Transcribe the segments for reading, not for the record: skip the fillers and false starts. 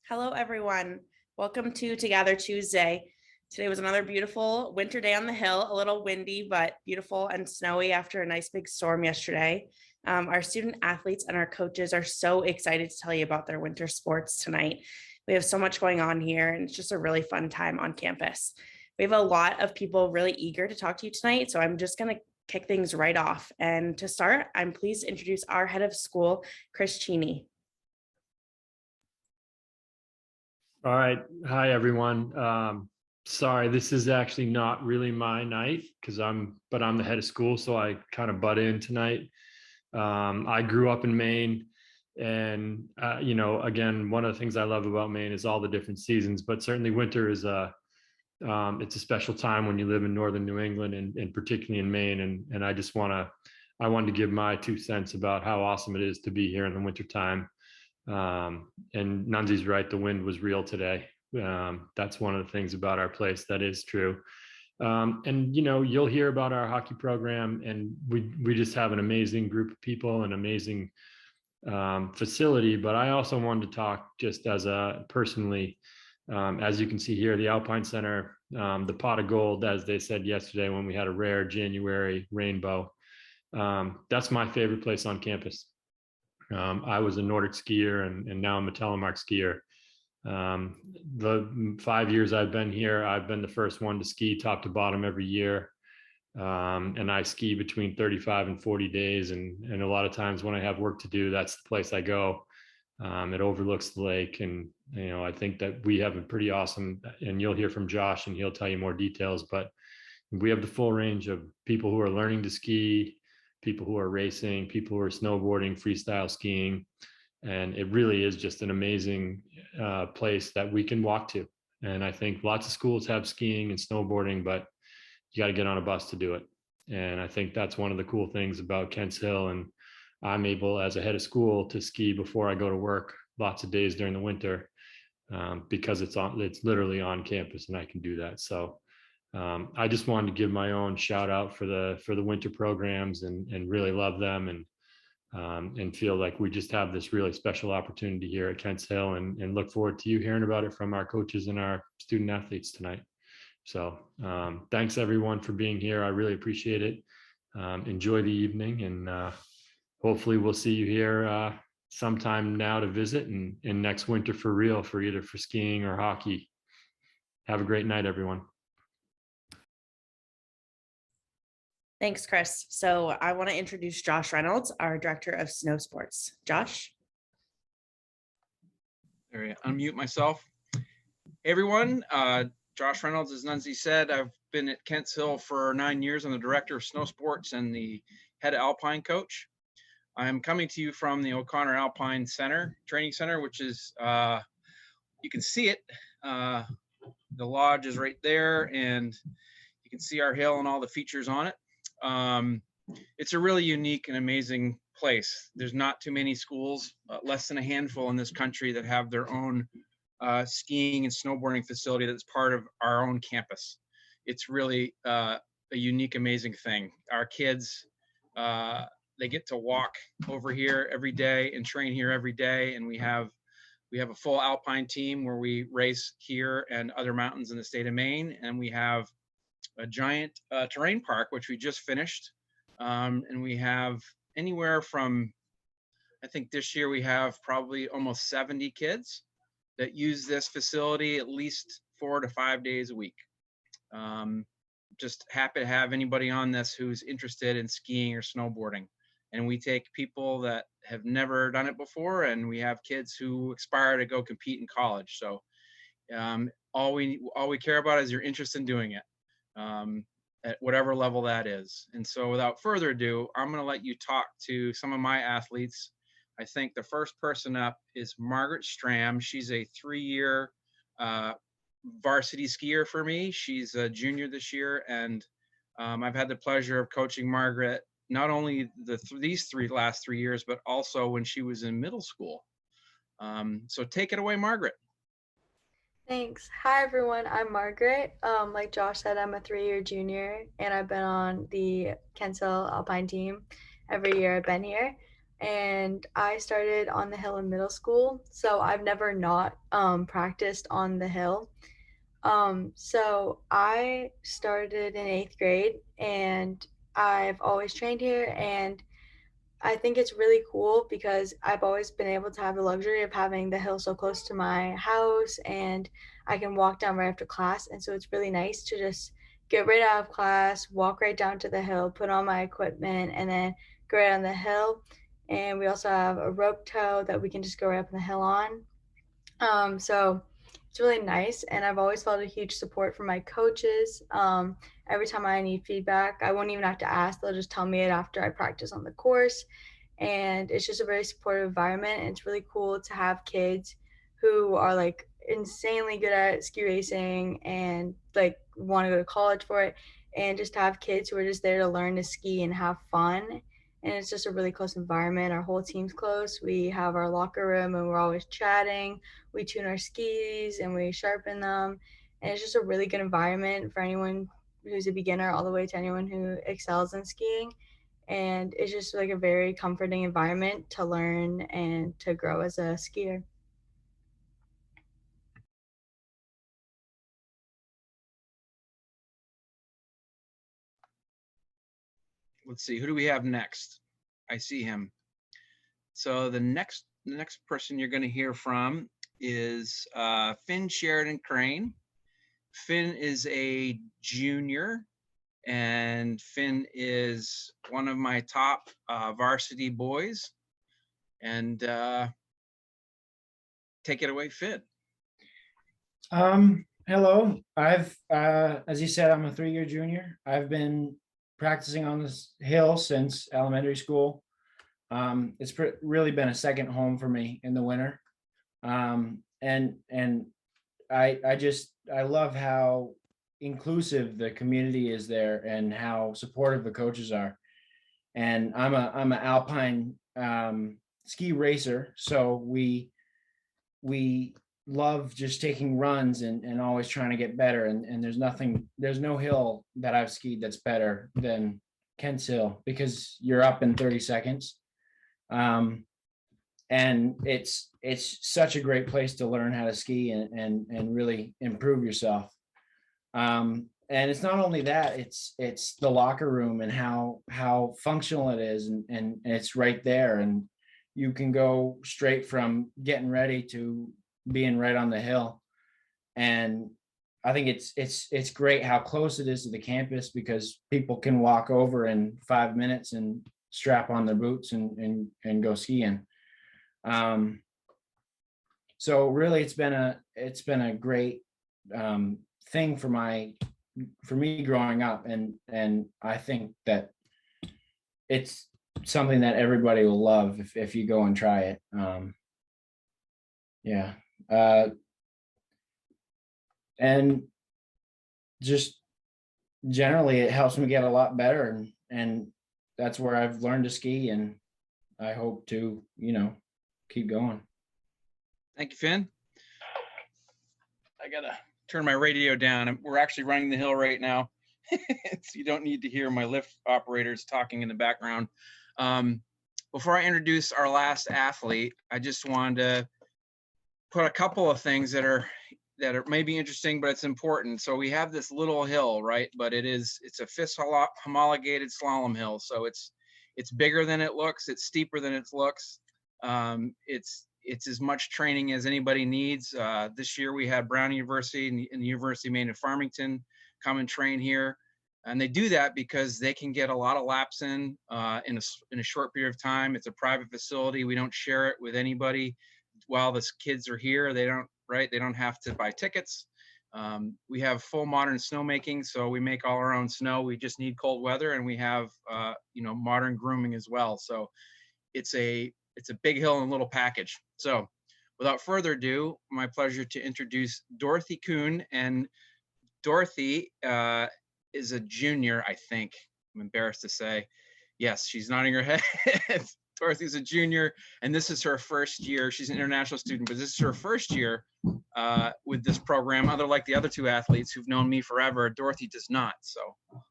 Hello, everyone. Welcome to ToGather Tuesday. Today was another beautiful winter day on the hill, a little windy, but beautiful and snowy after a nice big storm yesterday. Our student athletes and our coaches are so excited to tell you about their winter sports tonight. We have so much going on here, and it's just a really fun time on campus. We have a lot of people really eager to talk to you tonight, so I'm just going to kick things right off. And to start, I'm pleased to introduce our head of school, Chris Cheney. All right. Hi, everyone. Sorry, this is actually not really my night because I'm the head of school, so I kind of butt in tonight. I grew up in Maine, and again, one of the things I love about Maine is all the different seasons, but certainly winter is it's a special time when you live in northern New England and particularly in Maine. And I wanted to give my 2 cents about how awesome it is to be here in the wintertime. And Nunzi's right, the wind was real today. That's one of the things about our place that is true. And you'll hear about our hockey program, and we just have an amazing group of people, an amazing facility. But I also wanted to talk just as personally, as you can see here, the Alpine Center, the pot of gold, as they said yesterday when we had a rare January rainbow. That's my favorite place on campus. I was a Nordic skier and now I'm a telemark skier. The 5 years I've been here, I've been the first one to ski top to bottom every year. And I ski between 35 and 40 days. And a lot of times when I have work to do, that's the place I go. It overlooks the lake. And, I think that we have a pretty awesome, and you'll hear from Josh and he'll tell you more details, but we have the full range of people who are learning to ski, people who are racing, people who are snowboarding, freestyle skiing. And it really is just an amazing place that we can walk to. And I think lots of schools have skiing and snowboarding, but you got to get on a bus to do it. And I think that's one of the cool things about Kents Hill. And I'm able, as a head of school, to ski before I go to work lots of days during the winter because it's literally on campus and I can do that. So I just wanted to give my own shout out for the winter programs and really love them and feel like we just have this really special opportunity here at Kents Hill and look forward to you hearing about it from our coaches and our student athletes tonight. So thanks everyone for being here. I really appreciate it. Enjoy the evening and hopefully we'll see you here sometime now to visit and next winter for real, for either for skiing or hockey. Have a great night, everyone. Thanks, Chris. So I want to introduce Josh Reynolds, our director of snow sports. Josh? There, unmute myself. Hey, everyone, Josh Reynolds, as Nunzi said, I've been at Kents Hill for 9 years. I'm the director of snow sports and the head Alpine coach. I'm coming to you from the O'Connor Alpine Center, training center, which is, you can see it. The lodge is right there, and you can see our hill and all the features on it. It's a really unique and amazing place. There's not too many schools, less than a handful in this country that have their own skiing and snowboarding facility that's part of our own campus. It's really a unique, amazing thing. Our kids, they get to walk over here every day and train here every day, and we have a full Alpine team where we race here and other mountains in the state of Maine, and we have a giant terrain park, which we just finished. And we have anywhere from, I think this year we have probably almost 70 kids that use this facility at least 4 to 5 days a week. Just happy to have anybody on this who's interested in skiing or snowboarding. And we take people that have never done it before, and we have kids who aspire to go compete in college. So all we care about is your interest in doing it. At whatever level that is. And so without further ado, I'm going to let you talk to some of my athletes. I think the first person up is Margaret Stram. She's a 3-year varsity skier for me. She's a junior this year, and I've had the pleasure of coaching Margaret not only these last 3 years, but also when she was in middle school. So take it away, Margaret. Thanks. Hi, everyone. I'm Margaret. Like Josh said, I'm a 3-year junior, and I've been on the Kents Hill Alpine team every year I've been here. and I started on the hill in middle school, so I've never not practiced on the hill. So I started in 8th grade, and I've always trained here, and I think it's really cool because I've always been able to have the luxury of having the hill so close to my house, and I can walk down right after class. And so it's really nice to just get right out of class, walk right down to the hill, put on my equipment, and then go right on the hill. And we also have a rope tow that we can just go right up the hill on. So it's really nice, and I've always felt a huge support from my coaches. Every time I need feedback, I won't even have to ask; they'll just tell me it after I practice on the course, and it's just a very supportive environment. And it's really cool to have kids who are like insanely good at ski racing and like want to go to college for it, and just to have kids who are just there to learn to ski and have fun. And it's just a really close environment. Our whole team's close. We have our locker room, and we're always chatting. We tune our skis and we sharpen them, and it's just a really good environment for anyone who's a beginner all the way to anyone who excels in skiing. And it's just like a very comforting environment to learn and to grow as a skier. Let's see, who do we have next? I see him. So the next person you're going to hear from is Finn Sheridan Crane. Finn is a junior, and Finn is one of my top varsity boys. And take it away, Finn. Hello. As you said, I'm a 3-year junior. I've been practicing on this hill since elementary school. It's really been a second home for me in the winter. And I love how inclusive the community is there and how supportive the coaches are. And I'm an Alpine ski racer, so we love just taking runs and always trying to get better. And there's no hill that I've skied that's better than Kent's Hill, because you're up in 30 seconds. And it's such a great place to learn how to ski and really improve yourself. And it's not only that, it's the locker room and how functional it is, and it's right there, and you can go straight from getting ready to being right on the hill. And I think it's great how close it is to the campus, because people can walk over in 5 minutes and strap on their boots and go skiing. So really it's been a great thing for me growing up, and I think that it's something that everybody will love if you go and try it. Yeah. And just generally it helps me get a lot better, and that's where I've learned to ski, and I hope to, keep going. Thank you, Finn. I gotta turn my radio down. We're actually running the hill right now. So you don't need to hear my lift operators talking in the background. Before I introduce our last athlete, I just wanted to put a couple of things that are maybe interesting, but it's important. So we have this little hill, right? But it's a FIS homologated slalom hill. So it's bigger than it looks. It's steeper than it looks. It's as much training as anybody needs. This year we had Brown University and the University of Maine and Farmington come and train here. And they do that because they can get a lot of laps in a short period of time. It's a private facility. We don't share it with anybody while the kids are here. They don't have to buy tickets. We have full modern snowmaking, so we make all our own snow. We just need cold weather, and we have modern grooming as well. So it's a big hill and a little package. So without further ado, my pleasure to introduce Dorothy Kuhn. And Dorothy is a junior, I think. I'm embarrassed to say. Yes, she's nodding her head. Dorothy's a junior, and this is her first year. She's an international student, but this is her first year with this program. Like the other two athletes who've known me forever, Dorothy does not. So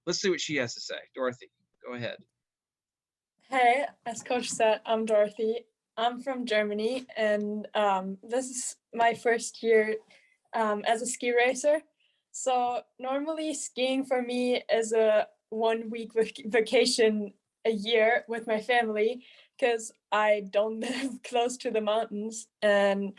let's see what she has to say. Dorothy, go ahead. Hey, as Coach said, I'm Dorothy. I'm from Germany, and this is my first year as a ski racer. So normally skiing for me is a 1 week vacation a year with my family because I don't live close to the mountains, and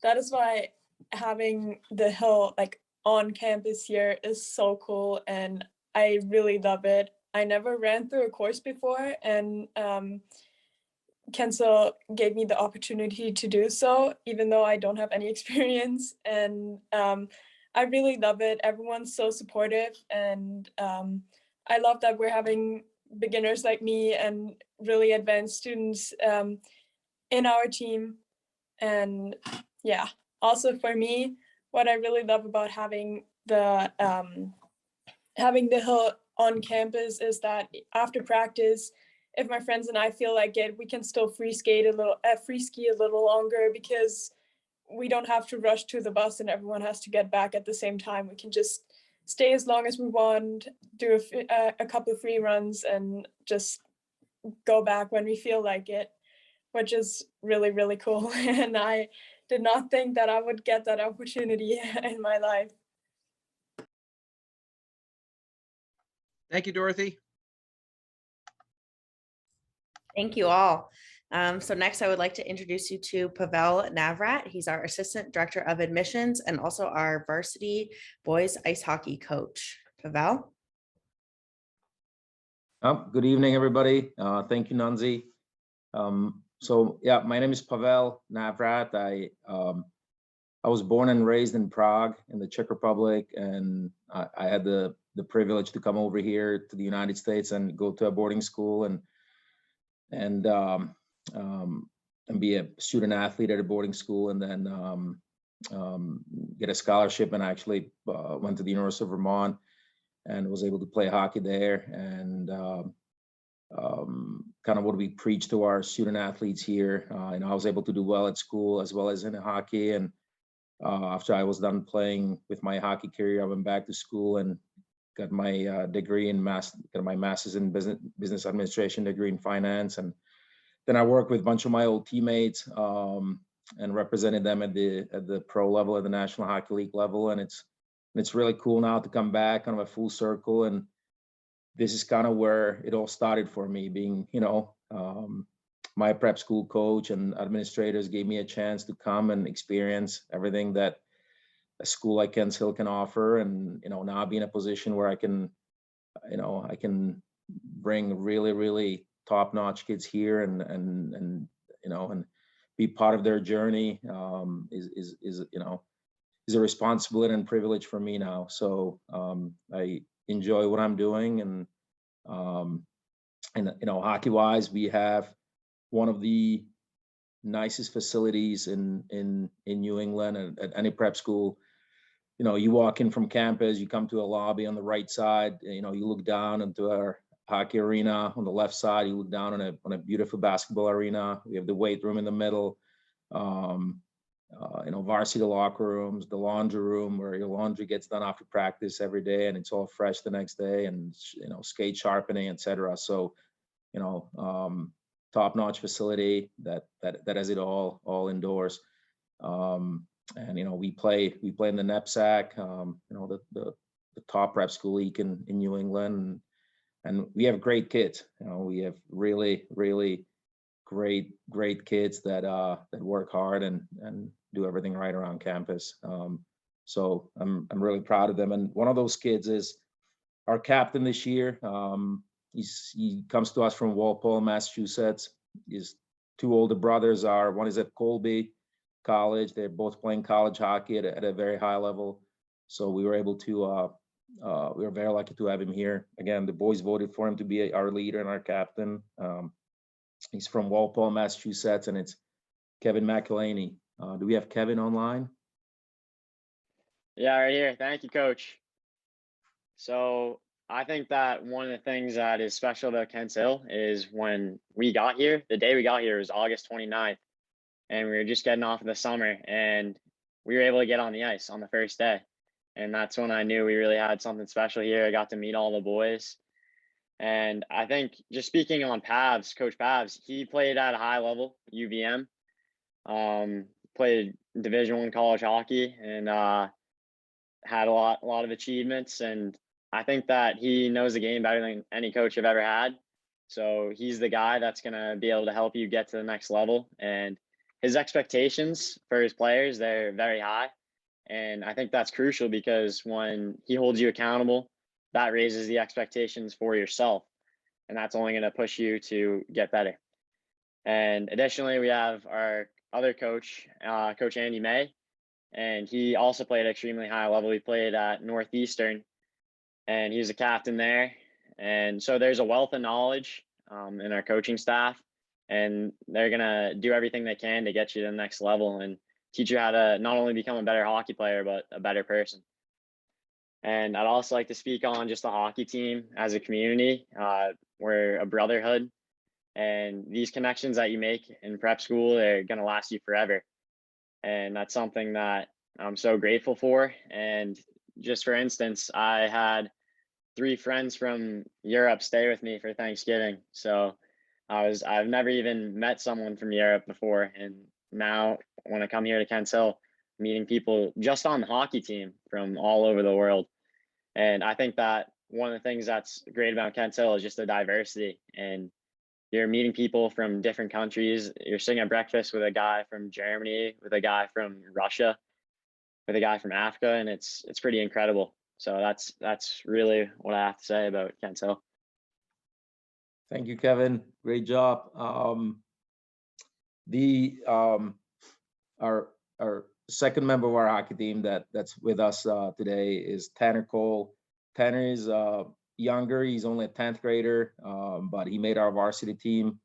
that is why having the hill like on campus here is so cool, and I really love it. I never ran through a course before, and Kensel gave me the opportunity to do so, even though I don't have any experience. And I really love it. Everyone's so supportive, and I love that we're having beginners like me and really advanced students in our team. And yeah, also for me, what I really love about having the hill on campus is that after practice, if my friends and I feel like it, we can still free ski a little longer because we don't have to rush to the bus and everyone has to get back at the same time. We can just stay as long as we want, do a couple of free runs, and just go back when we feel like it, which is really, really cool. And I did not think that I would get that opportunity in my life. Thank you, Dorothy. Thank you all. So next I would like to introduce you to Pavel Navrat. He's our Assistant Director of Admissions and also our varsity boys ice hockey coach. Pavel? Good evening, everybody. Thank you, Nunzi. So yeah, my name is Pavel Navrat. I was born and raised in Prague in the Czech Republic, and I had the privilege to come over here to the United States and go to a boarding school and be a student athlete at a boarding school, and then get a scholarship, and actually went to the University of Vermont and was able to play hockey there. And kind of what we preach to our student athletes here. And I was able to do well at school as well as in hockey. And after I was done playing with my hockey career, I went back to school and got my degree in got my master's in business administration, degree in finance. And then I worked with a bunch of my old teammates and represented them at the pro level, at the National Hockey League level. And it's really cool now to come back kind of a full circle. And this is kind of where it all started for me, being, my prep school coach and administrators gave me a chance to come and experience everything that a school like Kents Hill can offer. And, now be in a position where I can bring really, really top-notch kids here and be part of their journey is a responsibility and privilege for me now. So I enjoy what I'm doing, and hockey wise, we have one of the nicest facilities in New England at any prep school. You walk in from campus, you come to a lobby on the right side, you look down into our hockey arena. On the left side, you look down on a beautiful basketball arena. We have the weight room in the middle, varsity locker rooms, the laundry room where your laundry gets done after practice every day and it's all fresh the next day, and skate sharpening, etc. So top-notch facility that has it all indoors. And we play in the NEPSAC, the top prep school league in New England, and we have great kids. We have really, really great kids that work hard and do everything right around campus. So I'm really proud of them. And one of those kids is our captain this year. He comes to us from Walpole, Massachusetts. His two older brothers one is at Colby College. They're both playing college hockey at a very high level. So we were able to, we were very lucky to have him here. Again, the boys voted for him to be our leader and our captain. He's from Walpole, Massachusetts, and it's Kevin Mccallig. Do we have Kevin online? Yeah, right here. Thank you, Coach. So I think that one of the things that is special about Kents Hill is when we got here, the day we got here was August 29th, and we were just getting off of the summer, and we were able to get on the ice on the first day. And that's when I knew we really had something special here. I got to meet all the boys. And I think just speaking on Pavs, Coach Pavs, he played at a high level, UVM, played Division I college hockey, and had a lot of achievements. And I think that he knows the game better than any coach I've ever had. So he's the guy that's going to be able to help you get to the next level. And his expectations for his players, they're very high. And I think that's crucial because when he holds you accountable, that raises the expectations for yourself. And that's only going to push you to get better. And additionally, we have our other coach, Coach Andy May, and he also played at extremely high level. He played at Northeastern, and he was a captain there. And so there's a wealth of knowledge in our coaching staff, and they're going to do everything they can to get you to the next level and teach you how to not only become a better hockey player, but a better person. And I'd also like to speak on just the hockey team as a community. We're a brotherhood, and these connections that you make in prep school, they're going to last you forever. And that's something that I'm so grateful for. And just for instance, I had 3 friends from Europe stay with me for Thanksgiving. So I've never even met someone from Europe before. And now when I come here to Kents Hill, meeting people just on the hockey team from all over the world. And I think that one of the things that's great about Kents Hill is just the diversity. And you're meeting people from different countries. You're sitting at breakfast with a guy from Germany, with a guy from Russia, with a guy from Africa, and it's pretty incredible. So that's really what I have to say about Kents Hill. Thank you, Kevin. Great job. Our second member of our hockey team that's with us today is Tanner Cole. Tanner is younger. He's only a 10th grader, but he made our varsity team,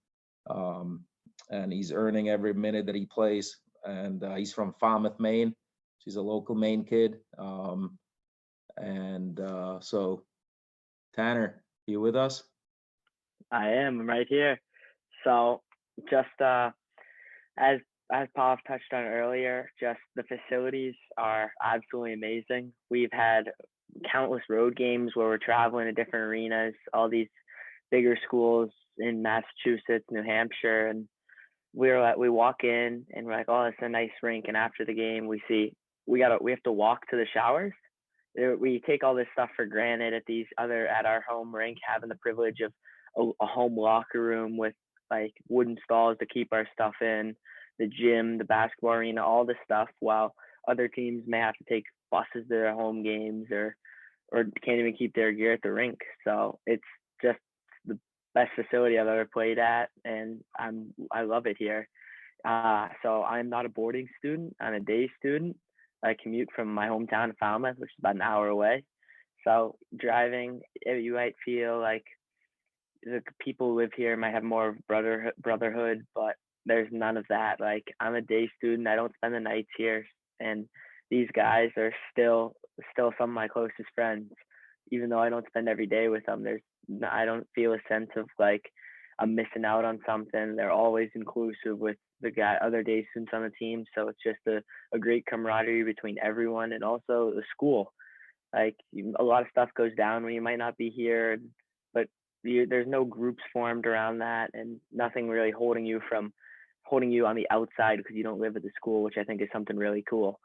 and he's earning every minute that he plays. And he's from Falmouth, Maine. He's a local Maine kid. So, Tanner, you with us? I am. I'm right here. So, just as Pav touched on earlier, just the facilities are absolutely amazing. We've had countless road games where we're traveling to different arenas, all these bigger schools in Massachusetts, New Hampshire, and we walk in and we're like, oh, it's a nice rink. And after the game, we see we have to walk to the showers. We take all this stuff for granted at our home rink, having the privilege of a home locker room with like wooden stalls to keep our stuff in, the gym, the basketball arena, all this stuff, while other teams may have to take buses to their home games or can't even keep their gear at the rink. So it's just the best facility I've ever played at, and I love it here. So I'm not a boarding student. I'm a day student. I commute from my hometown to Falmouth, which is about an hour away. So driving, you might feel like the people who live here might have more brotherhood, but there's none of that. Like, I'm a day student. I don't spend the nights here, and these guys are still some of my closest friends. Even though I don't spend every day with them, I don't feel a sense of like I'm missing out on something. They're always inclusive with the other day students on the team. So it's just a great camaraderie between everyone, and also the school. Like, a lot of stuff goes down when you might not be here, but there's no groups formed around that, and nothing really holding you on the outside because you don't live at the school, which I think is something really cool.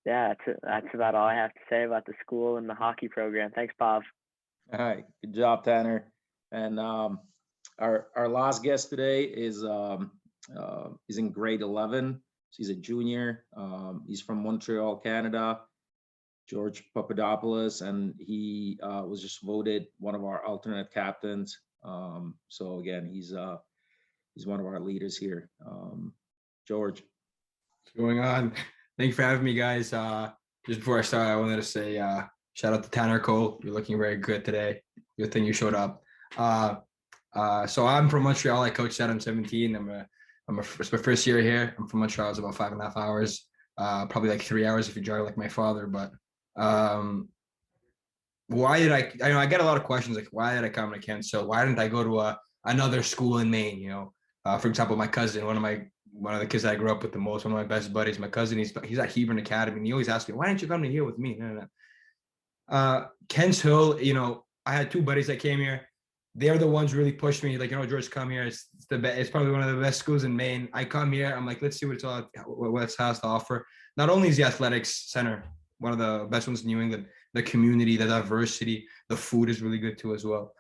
Yeah, that's about all I have to say about the school and the hockey program. Thanks, Pav. All right, good job, Tanner. And our last guest today is in grade 11. He's a junior. He's from Montreal, Canada. George Papadopoulos, and he was just voted one of our alternate captains. So again, he's one of our leaders here. George. What's going on? Thank you for having me, guys. Just before I start, I wanted to say shout out to Tanner Cole. You're looking very good today. Good thing you showed up. So I'm from Montreal. I coach said I'm 17. It's my first year here. I'm from Montreal. It's about 5.5 hours. Probably like 3 hours if you drive like my father. But why did I get a lot of questions like, why did I come to Kent? So why didn't I go to another school in Maine? You know, for example, my cousin, one of the kids that I grew up with the most, one of my best buddies, my cousin, he's at Hebron Academy, and he always asks me, why didn't you come to here with me? No. Kents Hill, you know, I had two buddies that came here. They're the ones who really pushed me. Like, George, come here. It's the best. It's probably one of the best schools in Maine. I come here. I'm like, let's see what it has to offer. Not only is the athletics center one of the best ones in New England, the community, the diversity, the food is really good too as well.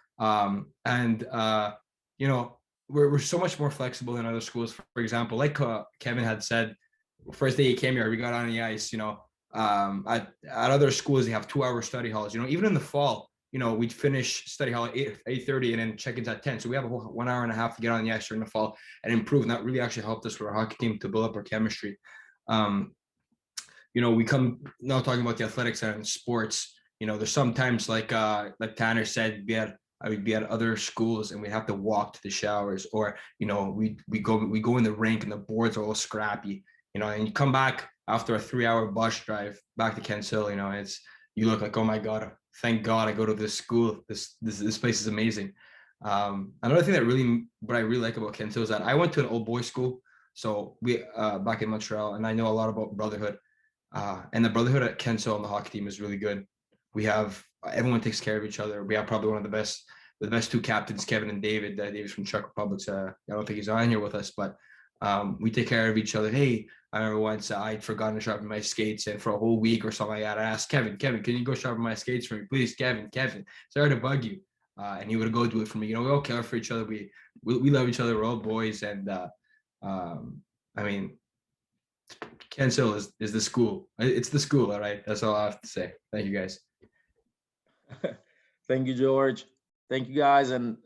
We're so much more flexible than other schools. For example, like Kevin had said, first day he came here, we got on the ice. At other schools they have 2-hour study halls. Even in the fall, we'd finish study hall at 8:30 and then check-ins at 10. So we have a whole 1 hour and a half to get on the ice during the fall and improve. And that really actually helped us with our hockey team to build up our chemistry. We come now talking about the athletics and sports. There's sometimes like Tanner said, I would be at other schools and we'd have to walk to the showers, or we go in the rink and the boards are all scrappy. And you come back after a 3-hour bus drive back to Kent Hill. You look like, oh my God, thank God I go to this school. This place is amazing. Another thing what I really like about Kent Hill is that I went to an old boys school. So we back in Montreal, and I know a lot about brotherhood. And the brotherhood at Kent Hill on the hockey team is really good. We have everyone takes care of each other. We have probably one of the best two captains, Kevin and David. David's from Czech Republic. So I don't think he's on here with us, but we take care of each other. Hey, I remember once I'd forgotten to sharpen my skates, and for a whole week or something, I asked Kevin, can you go sharpen my skates for me, please, Kevin? Sorry to bug you, and he would go do it for me. We all care for each other. We love each other. We're all boys, and Kent Hill is the school. It's the school, all right. That's all I have to say. Thank you, guys. Thank you, George. Thank you, guys. And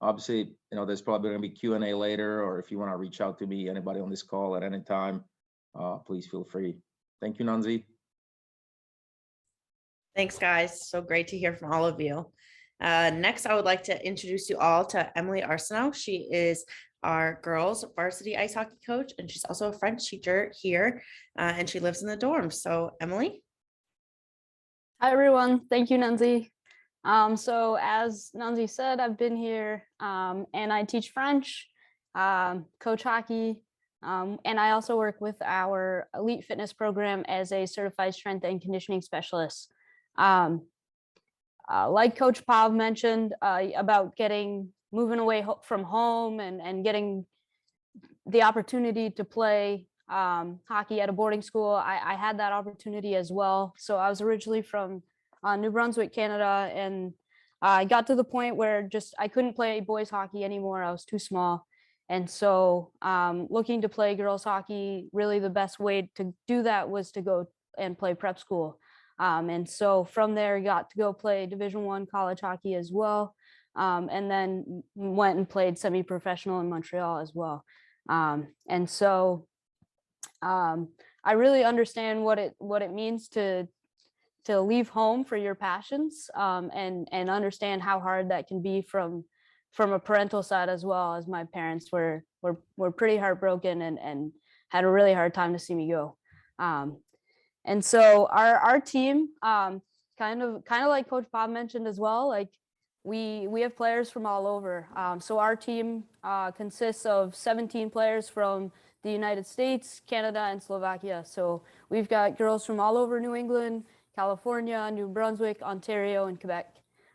obviously, there's probably going to be Q&A later, or if you want to reach out to me, anybody on this call at any time, please feel free. Thank you, Nunzi. Thanks, guys. So great to hear from all of you. Next, I would like to introduce you all to Emilie Arsenault. She is our girls varsity ice hockey coach, and she's also a French teacher here, and she lives in the dorms. So Emilie. Hi, everyone. Thank you, Nunzi. So as Nunzi said, I've been here and I teach French, coach hockey, and I also work with our elite fitness program as a certified strength and conditioning specialist. Like Coach Pav mentioned about moving away from home and getting the opportunity to play hockey at a boarding school. I had that opportunity as well. So I was originally from New Brunswick, Canada, and I got to the point where I couldn't play boys hockey anymore. I was too small. And so looking to play girls hockey, really the best way to do that was to go and play prep school. And so from there, got to go play Division I college hockey as well. And then went and played semi-professional in Montreal as well. And so I really understand what it means to leave home for your passions, and understand how hard that can be from a parental side as well, as my parents were pretty heartbroken and had a really hard time to see me go. And so our team, kind of like Coach Bob mentioned as well, like we have players from all over. So our team consists of 17 players from the United States, Canada, and Slovakia. So we've got girls from all over New England, California, New Brunswick, Ontario, and Quebec.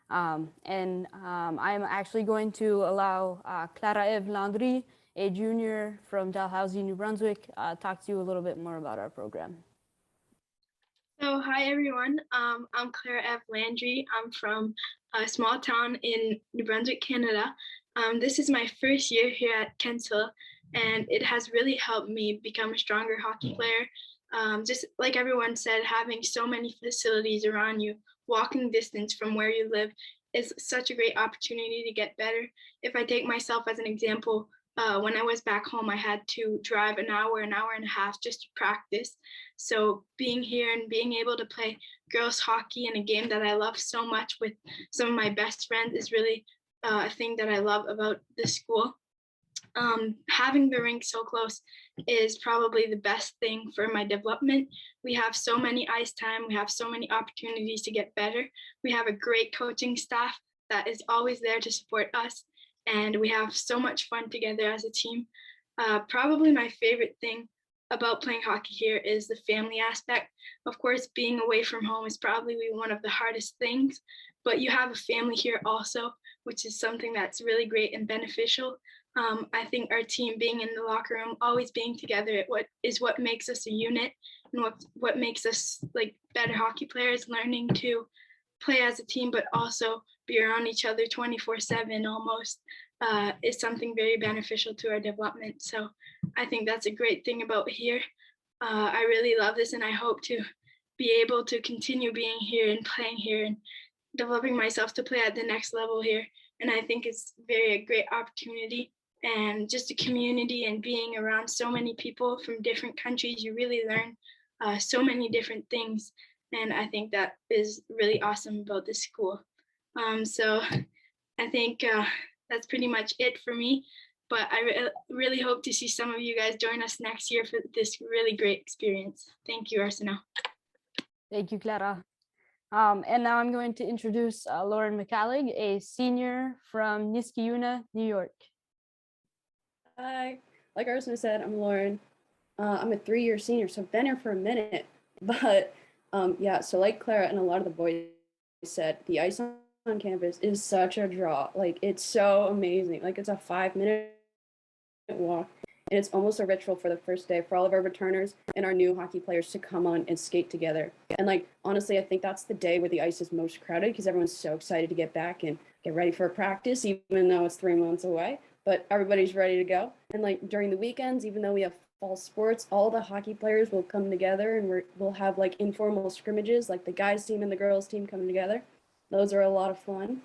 And I'm actually going to allow Clara-Eve Landry, a junior from Dalhousie, New Brunswick, talk to you a little bit more about our program. So hi everyone, I'm Clara-Eve Landry. I'm from a small town in New Brunswick, Canada. This is my first year here at Kent Hill, and it has really helped me become a stronger hockey player. Just like everyone said, having so many facilities around you, walking distance from where you live is such a great opportunity to get better. If I take myself as an example, when I was back home, I had to drive an hour and a half just to practice. So being here and being able to play girls hockey in a game that I love so much with some of my best friends is really a thing that I love about the school. Having the rink so close is probably the best thing for my development. We have so many ice time. We have so many opportunities to get better. We have a great coaching staff that is always there to support us. And we have so much fun together as a team. Probably my favorite thing about playing hockey here is the family aspect. Of course, being away from home is probably one of the hardest things, but you have a family here also, which is something that's really great and beneficial. I think our team being in the locker room, always being together, what makes us a unit, and what makes us like better hockey players, learning to play as a team, but also be around each other 24/7 almost, is something very beneficial to our development. So I think that's a great thing about here. I really love this, and I hope to be able to continue being here and playing here and developing myself to play at the next level here. And I think it's a great opportunity, and just a community and being around so many people from different countries. You really learn so many different things. And I think that is really awesome about this school. So I think that's pretty much it for me. But I really hope to see some of you guys join us next year for this really great experience. Thank you, Arsenault. Thank you, Clara. And now I'm going to introduce Lauren Mccallig, a senior from Niskayuna, New York. Hi, like Arsenault said, I'm Lauren. I'm a 3-year senior, so I've been here for a minute. But yeah, so like Clara and a lot of the boys said, the ice on campus is such a draw. Like, it's so amazing. Like, it's a 5-minute walk, and it's almost a ritual for the first day for all of our returners and our new hockey players to come on and skate together. And like, honestly, I think that's the day where the ice is most crowded, because everyone's so excited to get back and get ready for practice, even though it's 3 months away. But everybody's ready to go. And like during the weekends, even though we have fall sports, all the hockey players will come together, and we'll have like informal scrimmages, like the guys team and the girls team coming together. Those are a lot of fun.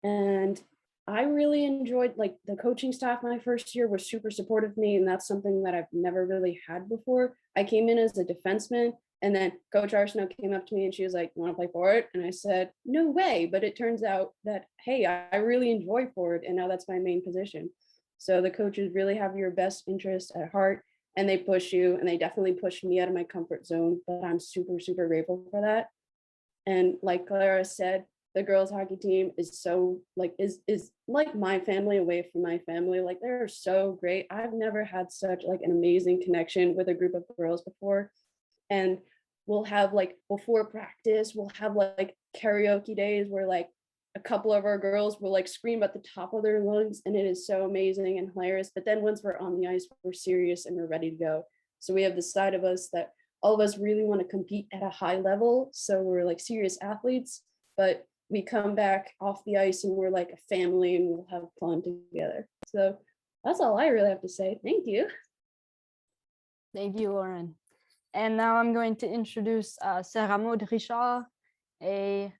And I really enjoyed, like, the coaching staff my first year was super supportive of me, and that's something that I've never really had before. I came in as a defenseman, and then Coach Arsenault came up to me and she was like, "You want to play forward?" And I said, "No way." But it turns out that, hey, I really enjoy forward, and now that's my main position. So the coaches really have your best interest at heart, and they push you, and they definitely pushed me out of my comfort zone, but I'm super, super grateful for that. And like Clara said, the girls hockey team is so like is like my family away from my family. Like, they're so great. I've never had such like an amazing connection with a group of girls before. And we'll have like before practice, we'll have like karaoke days where like a couple of our girls will like scream at the top of their lungs, and it is so amazing and hilarious. But then once we're on the ice, we're serious and we're ready to go. So we have this side of us that all of us really want to compete at a high level. So we're like serious athletes, but we come back off the ice and we're like a family, and we'll have fun together. So that's all I really have to say. Thank you. Thank you, Lauren. And now I'm going to introduce Sarah Moderisha, a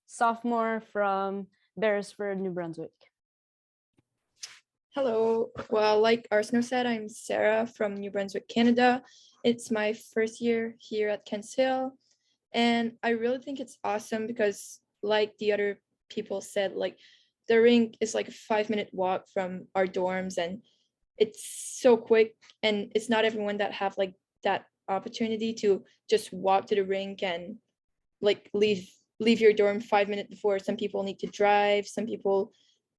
sophomore from Beresford, New Brunswick. Hello. Well, like Arsenault said, I'm Sarah from New Brunswick, Canada. It's my first year here at Kents Hill. And I really think it's awesome because, like the other people said, like the rink is like a 5-minute walk from our dorms, and it's so quick, and it's not everyone that have like that opportunity to just walk to the rink and like leave your dorm 5 minutes before. Some people need to drive, some people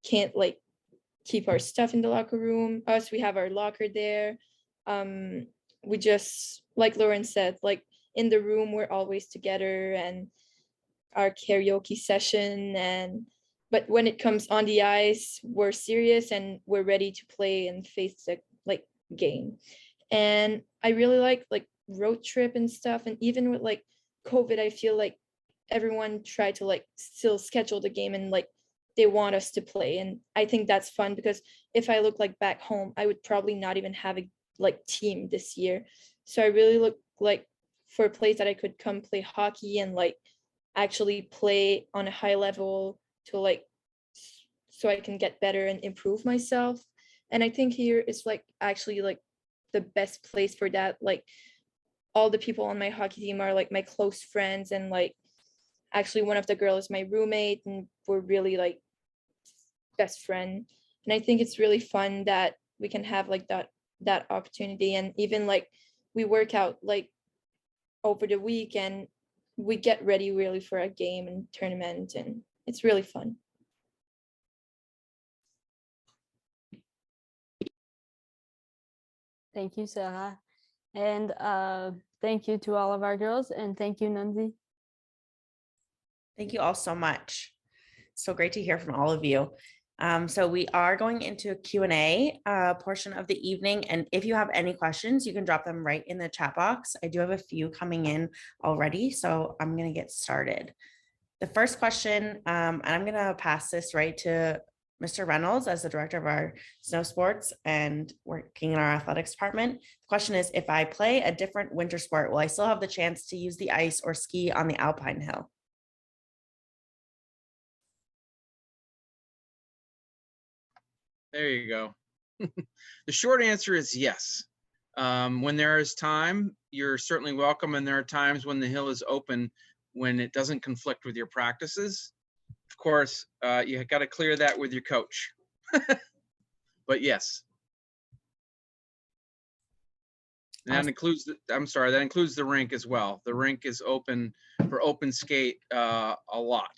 can't like keep our stuff in the locker room. Us, we have our locker there. We just, like Lauren said, like in the room we're always together, and our karaoke session, but when it comes on the ice, we're serious and we're ready to play and face the like game. And I really like road trip and stuff. And even with like COVID, I feel like everyone tried to like still schedule the game, and like they want us to play. And I think that's fun, because if I look like back home, I would probably not even have a like team this year. So I really look like for a place that I could come play hockey and like actually play on a high level to like, so I can get better and improve myself. And I think here is like actually like the best place for that. Like all the people on my hockey team are like my close friends, and like actually one of the girls is my roommate, and we're really like best friend. And I think it's really fun that we can have like that opportunity. And even like we work out like over the week, and we get ready really for a game and tournament, and it's really fun. Thank you, Sarah. And thank you to all of our girls, and thank you, Nunzi. Thank you all so much. So great to hear from all of you. So we are going into a Q&A portion of the evening. And if you have any questions, you can drop them right in the chat box. I do have a few coming in already, so I'm going to get started. The first question, and I'm going to pass this right to Mr. Reynolds as the director of our snow sports and working in our athletics department. The question is, if I play a different winter sport, will I still have the chance to use the ice or ski on the Alpine hill? There you go. The short answer is yes. When there is time, you're certainly welcome. And there are times when the hill is open when it doesn't conflict with your practices. Of course, you got to clear that with your coach. But yes. And that includes, that includes the rink as well. The rink is open for open skate a lot.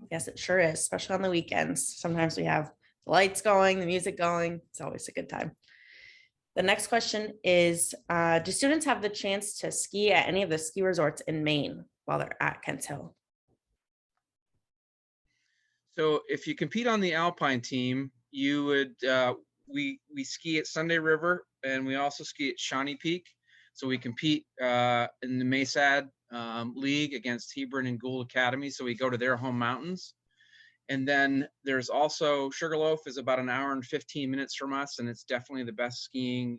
Yes, it sure is, especially on the weekends. Sometimes we have the lights going, the music going. It's always a good time. The next question is, do students have the chance to ski at any of the ski resorts in Maine while they're at Kents Hill? So if you compete on the Alpine team, you would, we ski at Sunday River, and we also ski at Shawnee Peak. So we compete in the Masad League against Hebron and Gould Academy. So we go to their home mountains. And then there's also Sugarloaf is about an hour and 15 minutes from us. And it's definitely the best skiing,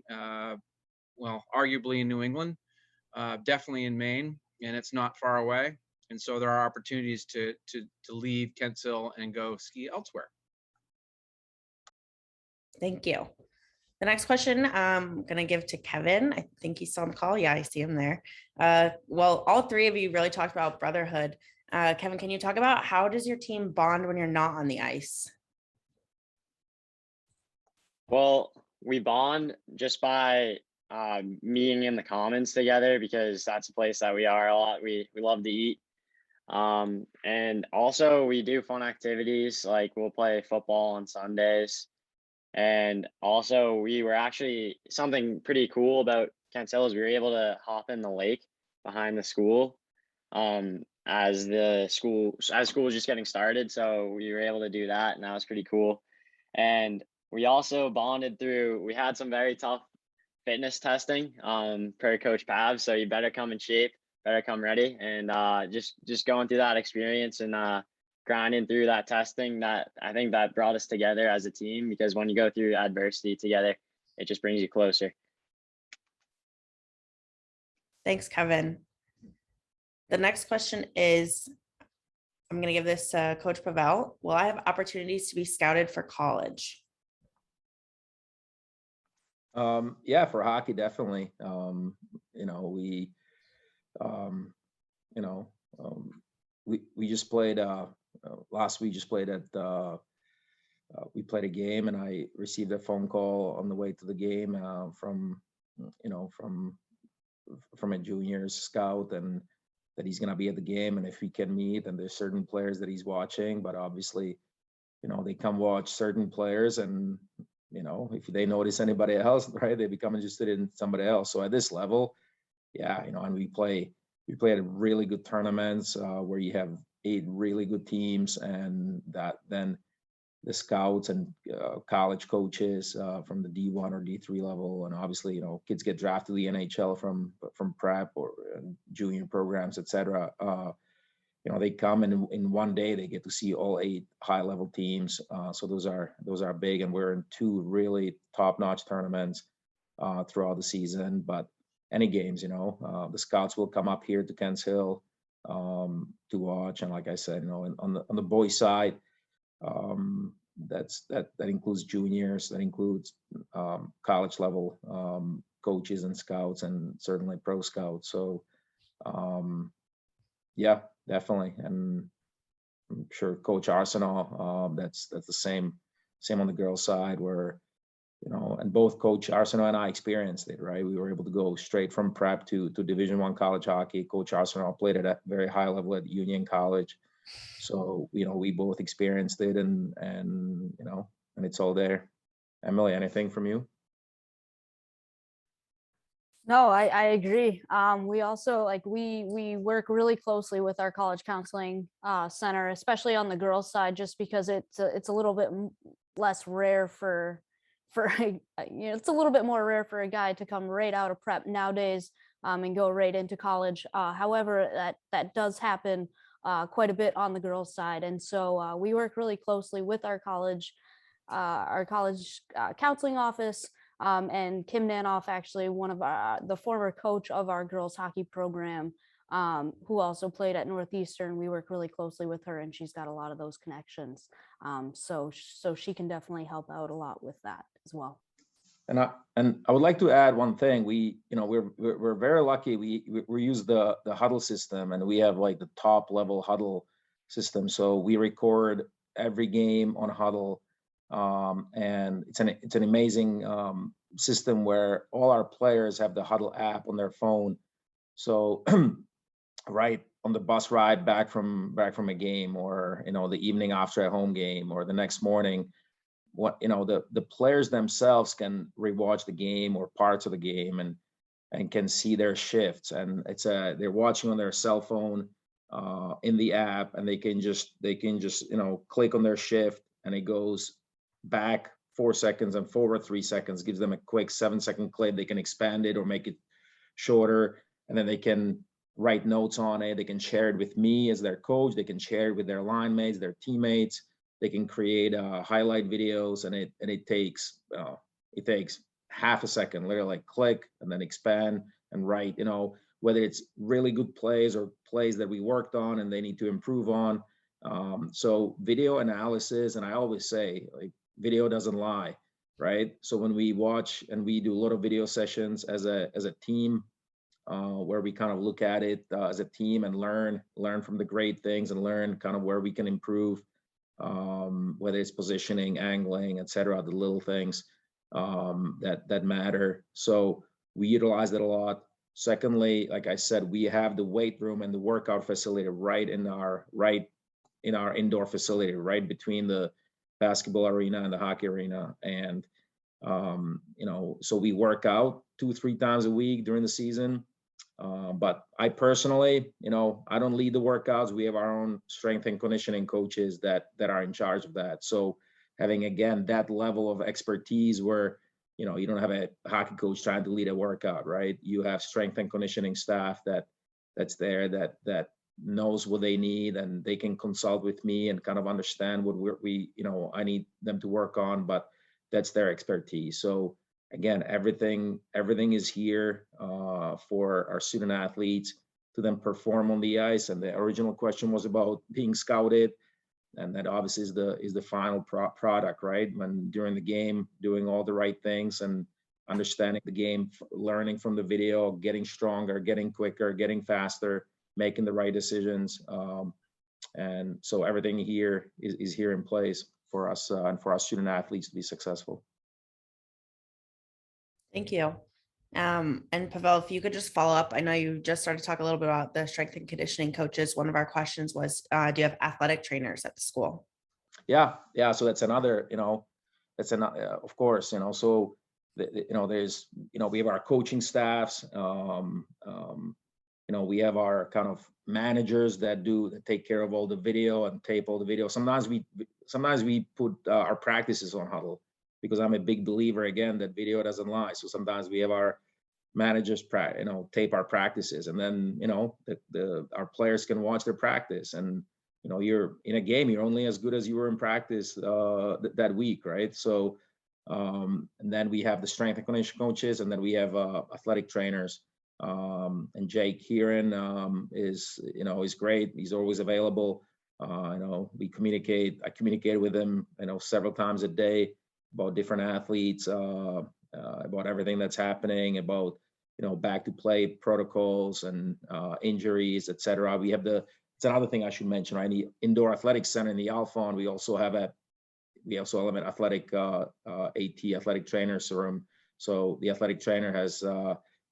well, arguably in New England, definitely in Maine, and it's not far away. And so there are opportunities to leave Kents Hill and go ski elsewhere. Thank you. The next question I'm going to give to Kevin. I think he's still on the call. Yeah, I see him there. Well, all three of you really talked about brotherhood. Kevin, can you talk about how does your team bond when you're not on the ice? Well, we bond just by meeting in the commons together, because that's a place that we are a lot. We love to eat. And also we do fun activities, like we'll play football on Sundays. And also we were actually, something pretty cool about Kents Hill is we were able to hop in the lake behind the school as school was just getting started. So we were able to do that, and that was pretty cool. And we also bonded through, we had some very tough fitness testing per Coach Pav. So you better come in shape, better come ready, and just going through that experience and grinding through that testing, that I think that brought us together as a team, because when you go through adversity together, it just brings you closer. Thanks, Kevin. The next question is, I'm going to give this to Coach Pavel. Will I have opportunities to be scouted for college? Yeah, for hockey, definitely. We just played last week. Just played at we played a game, and I received a phone call on the way to the game from a junior scout, and that he's going to be at the game, and if we can meet. And there's certain players that he's watching, but obviously, they come watch certain players, and if they notice anybody else, right, they become interested in somebody else. So at this level, yeah, and we play at really good tournaments where you have 8 really good teams, and that then the scouts and college coaches from the D1 or D3 level, and obviously, kids get drafted to the NHL from prep or junior programs, etc. They come, and in one day they get to see all 8 high-level teams. So those are big, and we're in 2 really top-notch tournaments throughout the season. But any games, the scouts will come up here to Kents Hill to watch. And like I said, on the boys' side, that includes juniors, that includes college level coaches and scouts, and certainly pro scouts. So yeah, definitely. And I'm sure Coach Arsenault, that's the same on the girls' side, where and both Coach Arsenault and I experienced it, right? We were able to go straight from prep to Division I college hockey. Coach Arsenault played at a very high level at Union College, so we both experienced it, and it's all there. Emilie, anything from you? No, I agree. We also we work really closely with our college counseling center, especially on the girls' side, just because it's a little bit less rare for it's a little bit more rare for a guy to come right out of prep nowadays and go right into college. However, that does happen quite a bit on the girls' side, and so we work really closely with our college counseling office. And Kim Nanoff, actually one of the former coach of our girls hockey program, who also played at Northeastern. We work really closely with her, and she's got a lot of those connections. So she can definitely help out a lot with that as well. And I would like to add one thing. We're very lucky. We use the huddle system, and we have like the top level huddle system. So we record every game on huddle. And it's an amazing system where all our players have the huddle app on their phone. So right on the bus ride back from a game, or the evening after a home game, or the next morning, the players themselves can rewatch the game or parts of the game and can see their shifts, and they're watching on their cell phone in the app, and they can just click on their shift, and it goes back 4 seconds and forward 3 seconds, gives them a quick 7-second clip. They can expand it or make it shorter, and then they can write notes on it. They can share it with me as their coach. They can share it with their line mates, their teammates. They can create highlight videos, and it takes half a second, literally, like click and then expand and write, whether it's really good plays or plays that we worked on and they need to improve on. So video analysis, and I always say, like, video doesn't lie, right? So when we watch, and we do a lot of video sessions as a team, where we kind of look at it as a team and learn from the great things, and learn kind of where we can improve, whether it's positioning, angling, etc., the little things that matter. So we utilize it a lot. Secondly, like I said, we have the weight room and the workout facility right in our indoor facility, right between the basketball arena and the hockey arena. And so we work out 2-3 times a week during the season. But I personally, I don't lead the workouts. We have our own strength and conditioning coaches that are in charge of that. So having, again, that level of expertise where, you don't have a hockey coach trying to lead a workout, right? You have strength and conditioning staff that's there, that knows what they need, and they can consult with me and kind of understand what I need them to work on, but that's their expertise. So again, everything is here for our student athletes to then perform on the ice. And the original question was about being scouted, and that obviously is the final product, right? When during the game, doing all the right things and understanding the game, learning from the video, getting stronger, getting quicker, getting faster, making the right decisions. And so everything here is here in place for us and for our student athletes to be successful. Thank you. And Pavel, if you could just follow up, I know you just started to talk a little bit about the strength and conditioning coaches. One of our questions was, do you have athletic trainers at the school? Yeah. So that's another, of course, so, there's, we have our coaching staffs, we have our kind of managers that take care of all the video and tape all the video. Sometimes we put our practices on huddle, because I'm a big believer, again, that video doesn't lie. So sometimes we have our managers tape our practices, and then our players can watch their practice. And you're in a game, you're only as good as you were in practice that week, right? So and then we have the strength and conditioning coaches, and then we have athletic trainers. And Jake Kieran is great. He's always available. I communicate with him several times a day about different athletes, about everything that's happening, about back to play protocols and injuries, etc. It's another thing I should mention, right? The indoor athletic center in the Alpine, we also have an athletic athletic trainers room. So the athletic trainer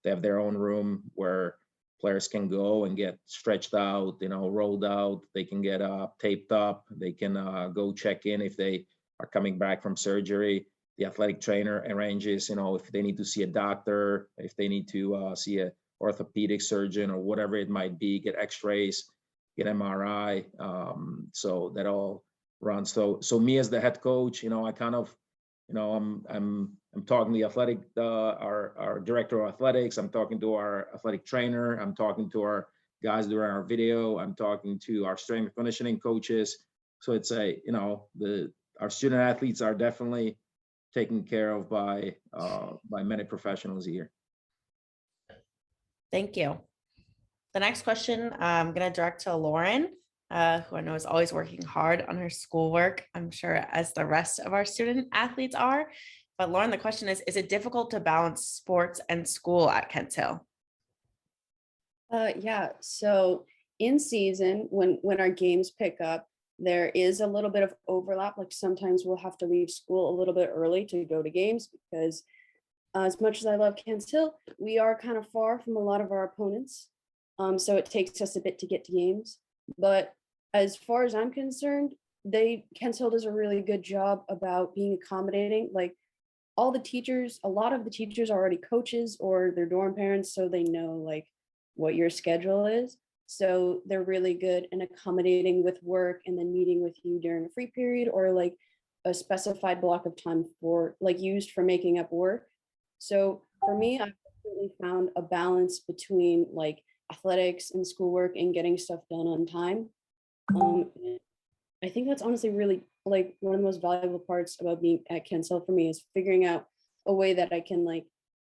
they have their own room where players can go and get stretched out, rolled out. They can get taped up. They can go check in if they are coming back from surgery. the athletic trainer arranges, if they need to see a doctor, if they need to see a orthopedic surgeon or whatever it might be, get x-rays, get MRI. So that all runs. So me as the head coach, I kind of, I'm talking to the athletic, our director of athletics. I'm talking to our athletic trainer. I'm talking to our guys during our video. I'm talking to our strength and conditioning coaches. So it's our student athletes are definitely taken care of by many professionals here. Thank you. The next question I'm going to direct to Lauren, who I know is always working hard on her schoolwork, I'm sure as the rest of our student athletes are. But Lauren, the question is it difficult to balance sports and school at Kents Hill? Yeah, so in season, when our games pick up, there is a little bit of overlap. Like sometimes we'll have to leave school a little bit early to go to games because as much as I love Kents Hill, we are kind of far from a lot of our opponents. So it takes us a bit to get to games. But as far as I'm concerned, Kents Hill does a really good job about being accommodating. Like a lot of the teachers are already coaches or their dorm parents, so they know like what your schedule is. So they're really good in accommodating with work and then meeting with you during a free period or like a specified block of time for like used for making up work. So for me, I've definitely found a balance between like athletics and schoolwork and getting stuff done on time. I think that's honestly really like one of the most valuable parts about being at Kents Hill for me is figuring out a way that I can like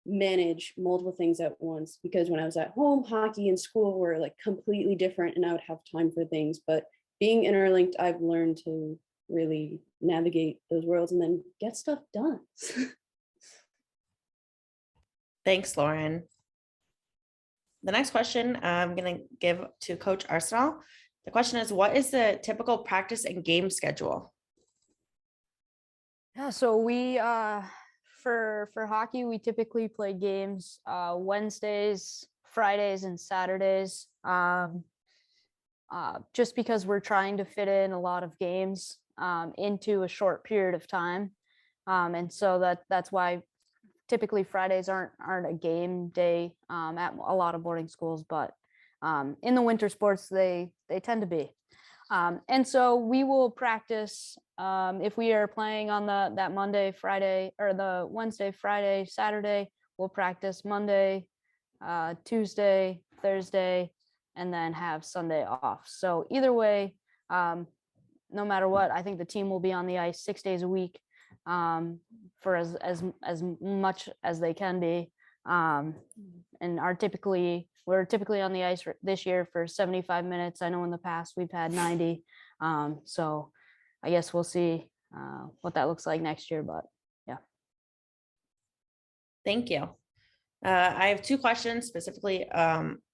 manage multiple things at once, because when I was at home, hockey and school were like completely different and I would have time for things. But being interlinked, I've learned to really navigate those worlds and then get stuff done. Thanks, Lauren. The next question I'm going to give to Coach Arsenault. The question is, what is the typical practice and game schedule? Yeah, so we for hockey, we typically play games Wednesdays, Fridays, and Saturdays. Just because we're trying to fit in a lot of games into a short period of time, and so that's why typically Fridays aren't a game day at a lot of boarding schools, but in the winter sports they tend to be. And so we will practice if we are playing on that Monday, Friday, or the Wednesday, Friday, Saturday, we'll practice Monday, Tuesday, Thursday, and then have Sunday off. So either way, no matter what, I think the team will be on the ice 6 days a week for as much as they can be. And we're typically on the ice this year for 75 minutes. I know in the past we've had 90. So I guess we'll see what that looks like next year, but yeah. Thank you. I have two questions specifically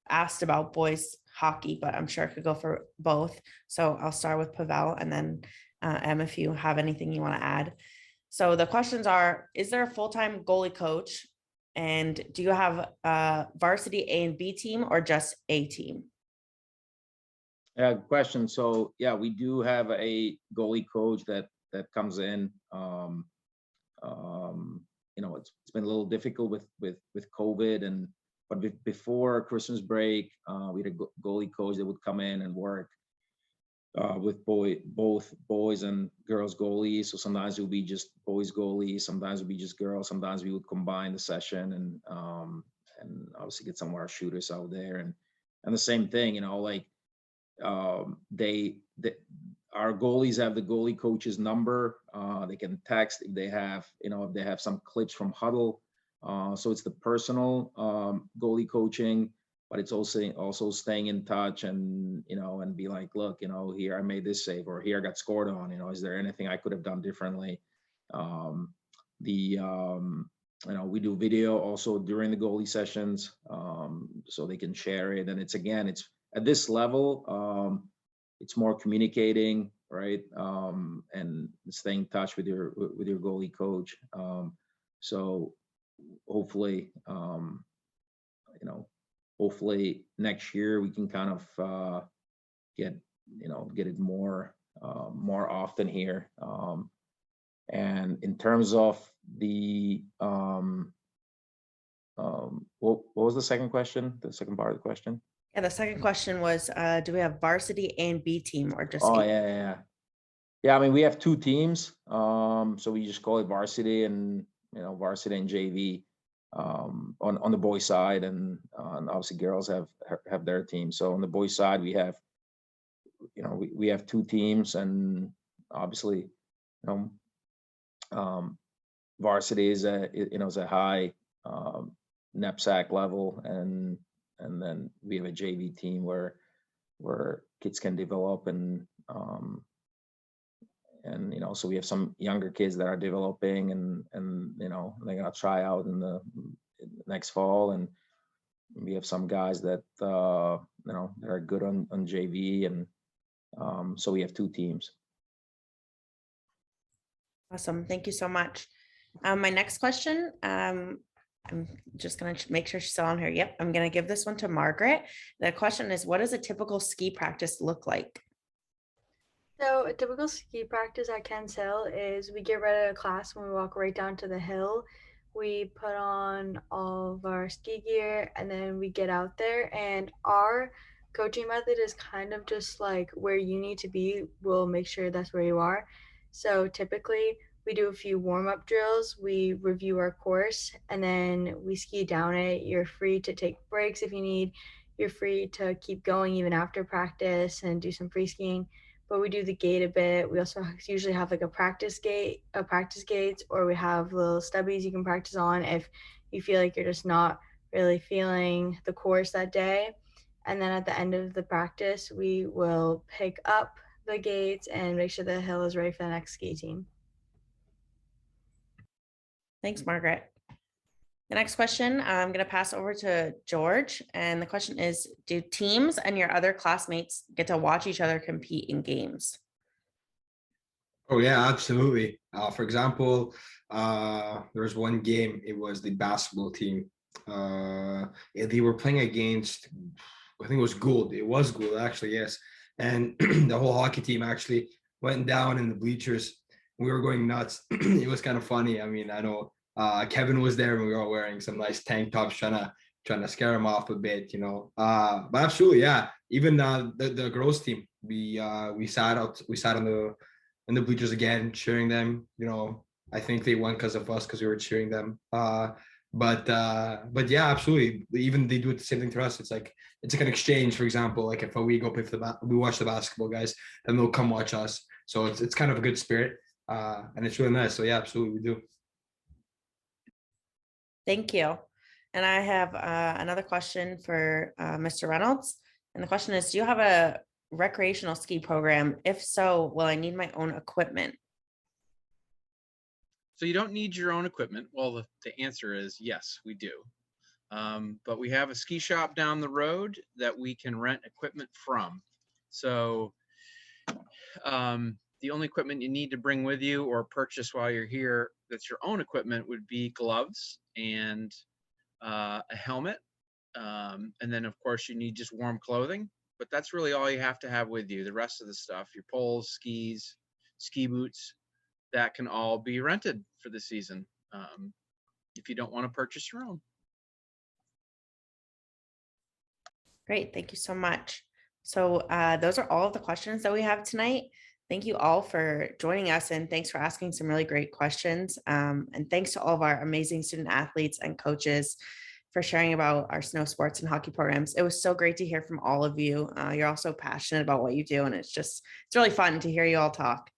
asked about boys hockey, but I'm sure I could go for both. So I'll start with Pavel and then Em, if you have anything you want to add. So the questions are, is there a full-time goalie coach? And do you have a varsity A and B team or just A team? Question. So yeah, we do have a goalie coach that comes in. It's been a little difficult with COVID, but before Christmas break, we had a goalie coach that would come in and work with both boys and girls goalies. So sometimes it would be just boys goalies, sometimes it would be just girls, sometimes we would combine the session and obviously get some of our shooters out there and the same thing, our goalies have the goalie coach's number. They can text if they have some clips from huddle. So it's the personal goalie coaching, but it's also staying in touch and be like, look, here I made this save, or here I got scored on, is there anything I could have done differently? We do video also during the goalie sessions, so they can share it. And it's at this level, it's more communicating, right? And staying in touch with your goalie coach. So hopefully, hopefully next year we can kind of get it more often here. And in terms of the what was the second question? The second part of the question? Yeah, the second question was, do we have varsity A and B team or just? Oh yeah. I mean, we have two teams, so we just call it varsity and varsity and JV on the boys side, and obviously girls have their team. So on the boys side, we have we have two teams, and obviously varsity is a high knapsack level, and then we have a JV team where kids can develop, and so we have some younger kids that are developing, and they're gonna try out in the next fall, and we have some guys that that are good on JV, and so we have two teams. Awesome. Thank you so much. My next question, I'm just going to make sure she's still on here. Yep. I'm going to give this one to Margaret. The question is, what does a typical ski practice look like? So a typical ski practice at Kent's Hill is we get ready to class when we walk right down to the hill. We put on all of our ski gear and then we get out there, and our coaching method is kind of just like where you need to be. We'll make sure that's where you are. So typically we do a few warm-up drills, we review our course, and then we ski down it. You're free to take breaks if you need. You're free to keep going even after practice and do some free skiing. But we do the gate a bit. We also usually have like a practice gates, or we have little stubbies you can practice on if you feel like you're just not really feeling the course that day. And then at the end of the practice, we will pick up the gates and make sure the hill is ready for the next ski team. Thanks, Margaret. The next question, I'm going to pass over to George. And the question is, do teams and your other classmates get to watch each other compete in games? Oh yeah, absolutely. For example, there was one game, it was the basketball team. They were playing against, I think it was Gould. It was Gould, actually, yes. And the whole hockey team actually went down in the bleachers. We were going nuts. It was kind of funny. I mean, I know Kevin was there, and we were all wearing some nice tank tops, trying to scare him off a bit, But absolutely, yeah. Even the girls team, we sat in the bleachers again, cheering them. I think they won because of us, because we were cheering them. But yeah, absolutely. Even they do it the same thing to us. It's like an exchange. For example, like if we go play we watch the basketball guys, then they'll come watch us. So it's kind of a good spirit, and it's really nice. So yeah, absolutely, we do. Thank you. And I have another question for Mr. Reynolds. And the question is, do you have a recreational ski program? If so, will I need my own equipment? So you don't need your own equipment. Well, the answer is yes, we do. But we have a ski shop down the road that we can rent equipment from. So the only equipment you need to bring with you or purchase while you're here that's your own equipment would be gloves and a helmet. And then, of course, you need just warm clothing. But that's really all you have to have with you. The rest of the stuff, your poles, skis, ski boots, that can all be rented for the season if you don't want to purchase your own. Great. Thank you so much. So those are all of the questions that we have tonight. Thank you all for joining us, and thanks for asking some really great questions. And thanks to all of our amazing student athletes and coaches for sharing about our snow sports and hockey programs. It was so great to hear from all of you. You're all so passionate about what you do, and it's really fun to hear you all talk.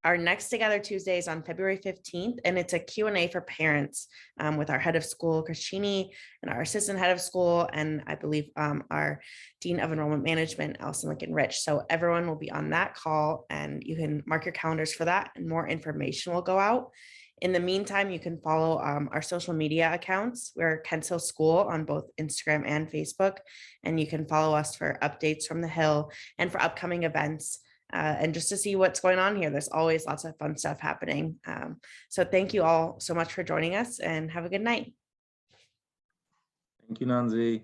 Our next ToGather Tuesday is on February 15th, and it's a Q&A for parents with our head of school, Cheney, and our assistant head of school, and I believe our Dean of Enrollment Management, Allison Rich. So everyone will be on that call, and you can mark your calendars for that, and more information will go out. In the meantime, you can follow our social media accounts. We're Kent's Hill School on both Instagram and Facebook, and you can follow us for updates from the Hill and for upcoming events. And just to see what's going on here. There's always lots of fun stuff happening. So thank you all so much for joining us, and have a good night. Thank you, Nancy.